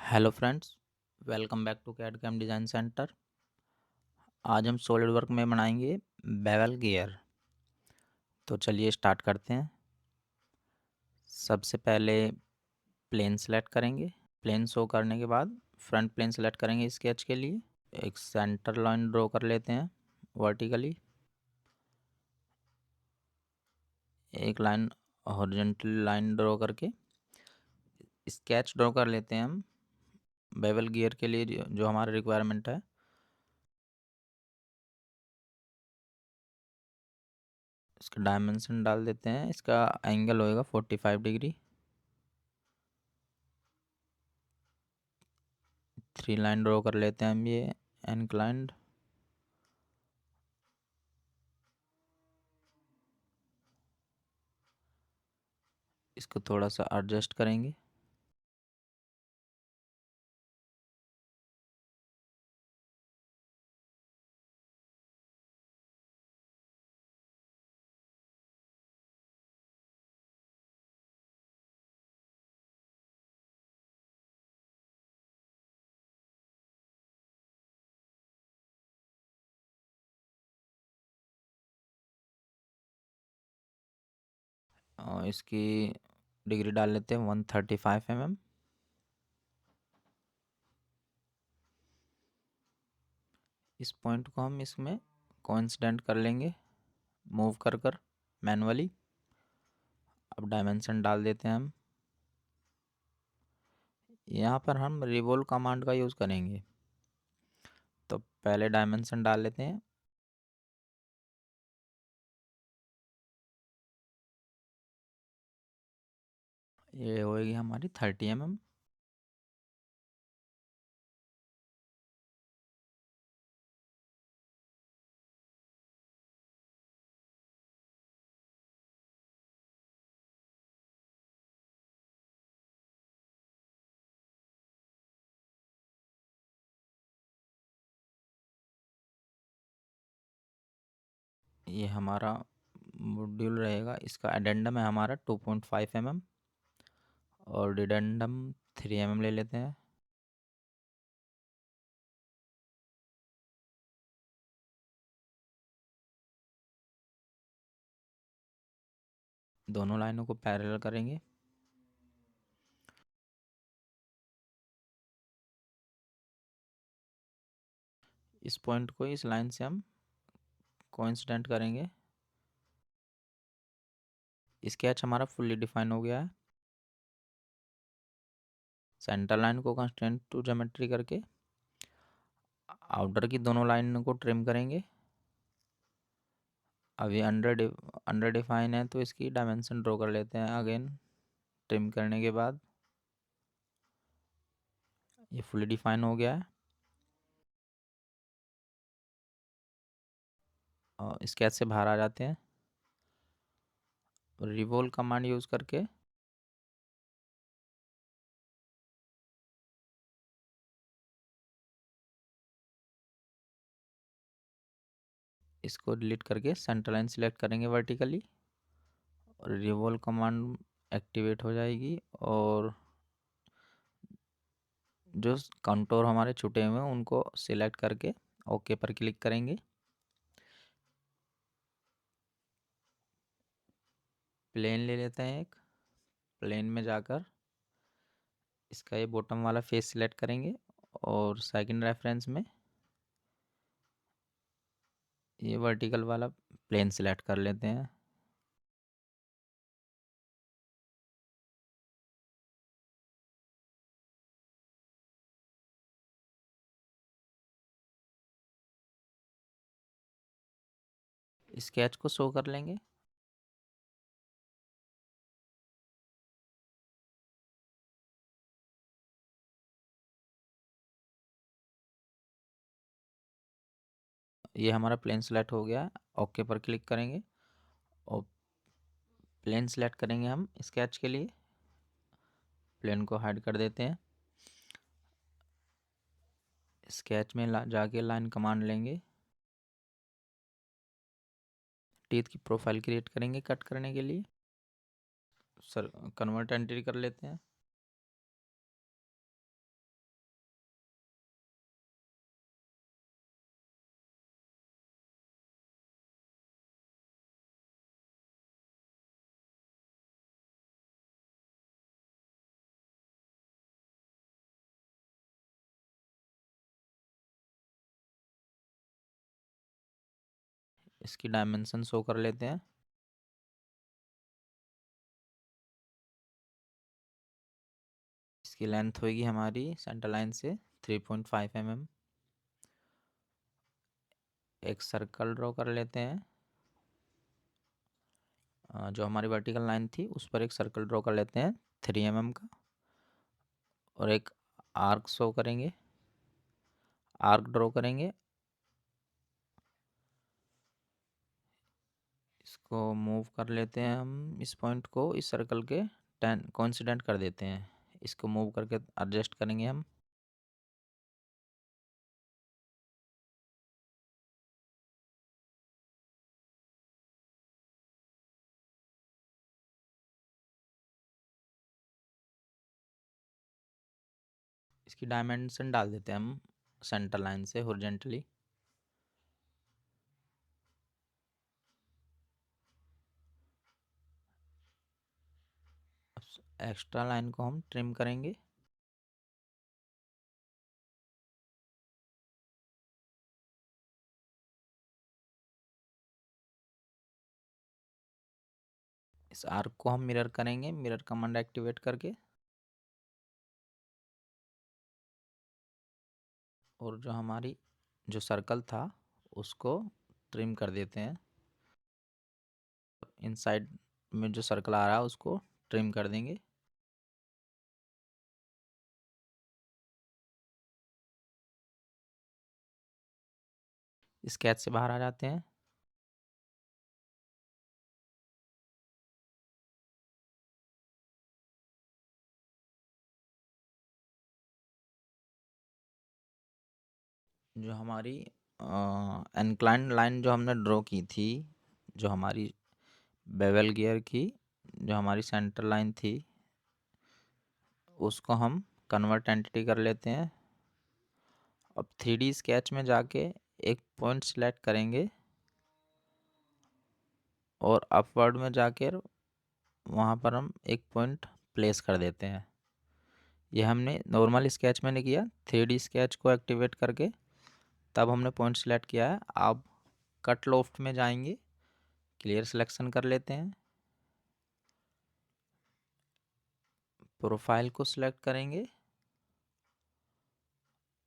Hello friends, welcome back to CAD CAM design centre. आज हम solid work में बनाएंगे बेवल गियर। तो चलिए स्टार्ट करते हैं। सबसे पहले प्लेन सेलेक्ट करेंगे। प्लेन शो करने के बाद फ्रंट प्लेन सेलेक्ट करेंगे स्केच के लिए। एक सेंटर लाइन ड्रॉ कर लेते हैं वर्टिकली। एक लाइन हॉरिजॉन्टल लाइन ड्रॉ करके स्केच ड्रॉ कर लेते हैं हम बेवल गियर के लिए जो हमारा रिक्वायरमेंट है। इसका डायमेंशन डाल देते हैं। इसका एंगल होएगा 45 डिग्री। 3 लाइन ड्रॉ कर लेते हैं हम ये इंक्लाइंड। इसको थोड़ा सा एडजस्ट करेंगे। और इसकी डिग्री डाल लेते हैं 135 mm। इस पॉइंट को हम इसमें कोइंसिडेंट कर लेंगे मूव कर मैनुअली। अब डायमेंशन डाल देते हैं हम। यहाँ पर हम रिवॉल्व कमांड का यूज़ करेंगे। तो पहले डायमेंशन डाल लेते हैं। ये होएगी हमारी 30 mm। ये हमारा मॉड्यूल रहेगा। इसका एडेंडम है हमारा 2.5 mm और डिडेंडम 3 mm ले लेते हैं। दोनों लाइनों को पैरेलल करेंगे। इस पॉइंट को इस लाइन से हम कोइंसिडेंट करेंगे। स्केच हमारा फुल्ली डिफाइन हो गया है। सेंटर लाइन को कंस्ट्रेंट टू ज्योमेट्री करके आउटर की दोनों लाइन को ट्रिम करेंगे। अभी अंडर डिफाइन है तो इसकी डायमेंशन ड्रॉ कर लेते हैं अगेन ट्रिम करने के बाद। ये फुली डिफाइन हो गया है। और स्केच से बाहर आ जाते हैं। रिवॉल्व कमांड यूज़ करके इसको डिलीट करके सेंटर लाइन सिलेक्ट करेंगे वर्टिकली। और रिवॉल्व कमांड एक्टिवेट हो जाएगी और जो कंटूर हमारे छुटे हुए हैं उनको सिलेक्ट करके ओके पर क्लिक करेंगे। प्लेन ले लेते हैं एक। प्लेन में जाकर इसका ये बॉटम वाला फेस सिलेक्ट करेंगे और सेकंड रेफरेंस में ये वर्टिकल वाला प्लेन सिलेक्ट कर लेते हैं। स्केच को शो कर लेंगे। ये हमारा प्लेन सिलेक्ट हो गया है। ओके पर क्लिक करेंगे और प्लेन सिलेक्ट करेंगे हम स्केच के लिए। प्लेन को हाइड कर देते हैं। स्केच में जाके लाइन कमांड लेंगे। टीथ की प्रोफाइल क्रिएट करेंगे कट करने के लिए। सर कन्वर्ट एंट्री कर लेते हैं। इसकी डायमेंशन शो कर लेते हैं। इसकी लेंथ होगी हमारी सेंटर लाइन से 3.5 mm। एक सर्कल ड्रॉ कर लेते हैं। जो हमारी वर्टिकल लाइन थी उस पर एक सर्कल ड्रॉ कर लेते हैं 3 mm का, और एक आर्क शो करेंगे, आर्क ड्रॉ करेंगे। इसको मूव कर लेते हैं हम, इस पॉइंट को इस सर्कल के 10 कोइंसिडेंट कर देते हैं। इसको मूव करके एडजस्ट करेंगे हम। इसकी डायमेंशन डाल देते हैं हम सेंटर लाइन से हॉरिजॉन्टली। एक्स्ट्रा लाइन को हम ट्रिम करेंगे। इस आर्क को हम मिरर करेंगे, मिरर कमांड एक्टिवेट करके। और जो हमारी जो सर्कल था उसको ट्रिम कर देते हैं। इनसाइड में जो सर्कल आ रहा है उसको ट्रिम कर देंगे। स्केच से बाहर आ जाते हैं। जो हमारी इंक्लाइन लाइन जो हमने ड्रॉ की थी, जो हमारी बेवल गियर की जो हमारी सेंटर लाइन थी, उसको हम कन्वर्ट एंटिटी कर लेते हैं। अब 3D स्केच में जाके एक पॉइंट सिलेक्ट करेंगे और अपवर्ड में जाकर वहाँ पर हम एक पॉइंट प्लेस कर देते हैं। ये हमने नॉर्मल स्केच में नहीं किया, 3D स्केच को एक्टिवेट करके तब हमने पॉइंट सिलेक्ट किया है। अब कट लॉफ्ट में जाएंगे, क्लियर सिलेक्शन कर लेते हैं, प्रोफाइल को सिलेक्ट करेंगे,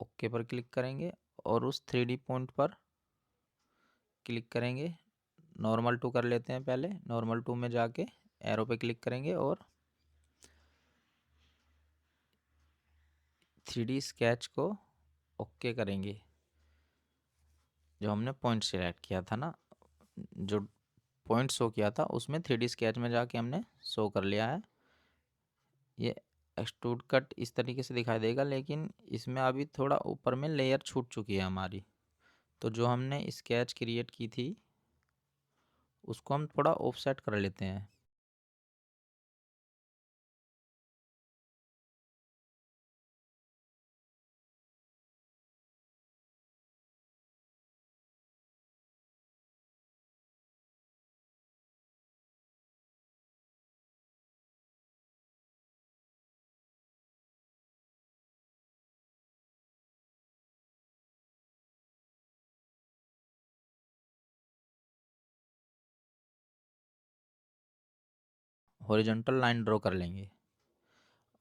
ओके पर क्लिक करेंगे और उस 3D पॉइंट पर क्लिक करेंगे। नॉर्मल टू कर लेते हैं पहले। नॉर्मल टू में जाके एरो पे क्लिक करेंगे और 3D स्केच को ओके करेंगे। जो हमने पॉइंट सिलेक्ट किया था ना, जो पॉइंट शो किया था उसमें 3D स्केच में जाके हमने शो कर लिया है। ये एक्सट्रूड कट इस तरीके से दिखाई देगा, लेकिन इसमें अभी थोड़ा ऊपर में लेयर छूट चुकी है हमारी। तो जो हमने स्केच क्रिएट की थी उसको हम थोड़ा ऑफसेट कर लेते हैं। हॉरिजॉन्टल लाइन ड्रॉ कर लेंगे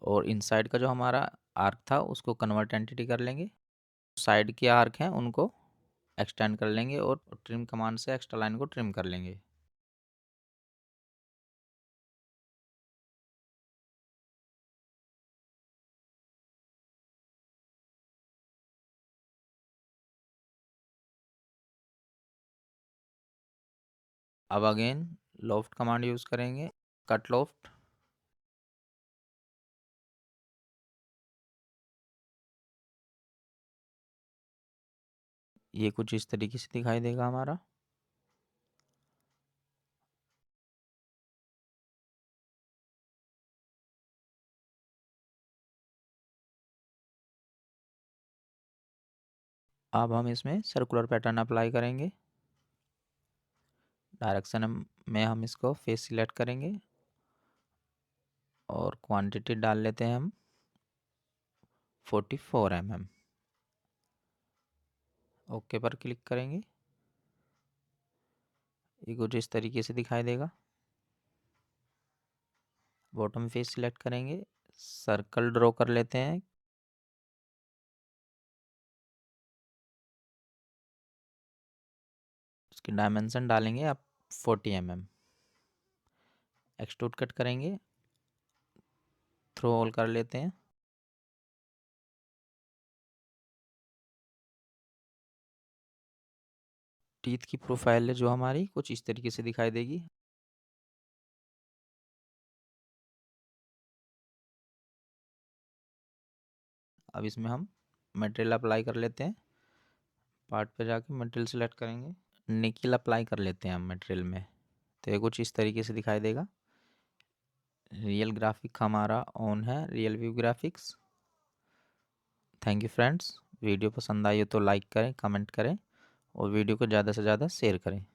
और इनसाइड का जो हमारा आर्क था उसको कन्वर्ट एंटिटी कर लेंगे। साइड के आर्क हैं उनको एक्सटेंड कर लेंगे और ट्रिम कमांड से एक्स्ट्रा लाइन को ट्रिम कर लेंगे। अब अगेन लॉफ्ट कमांड यूज़ करेंगे, कट लॉफ्ट। ये कुछ इस तरीके से दिखाई देगा हमारा। अब हम इसमें सर्कुलर पैटर्न अप्लाई करेंगे। डायरेक्शन में हम इसको फेस सिलेक्ट करेंगे और क्वांटिटी डाल लेते हैं हम 44 mm। ओके पर क्लिक करेंगे। ये कुछ इस तरीके से दिखाई देगा। बॉटम फेस सिलेक्ट करेंगे, सर्कल ड्रॉ कर लेते हैं। उसकी डायमेंशन डालेंगे आप 40 mm। एक्सट्रूड कट करेंगे, थ्रो ऑल कर लेते हैं। टीथ की प्रोफाइल है जो हमारी कुछ इस तरीके से दिखाई देगी। अब इसमें हम मटेरियल अप्लाई कर लेते हैं। पार्ट पे जाके मटेरियल सेलेक्ट करेंगे, निकिल अप्लाई कर लेते हैं हम मटेरियल में। तो ये कुछ इस तरीके से दिखाई देगा। रियल ग्राफिक हमारा ऑन है, real view graphics. Thank you friends. Video पसंद आई हो तो लाइक करें, कमेंट करें और वीडियो को ज़्यादा से ज़्यादा शेयर करें।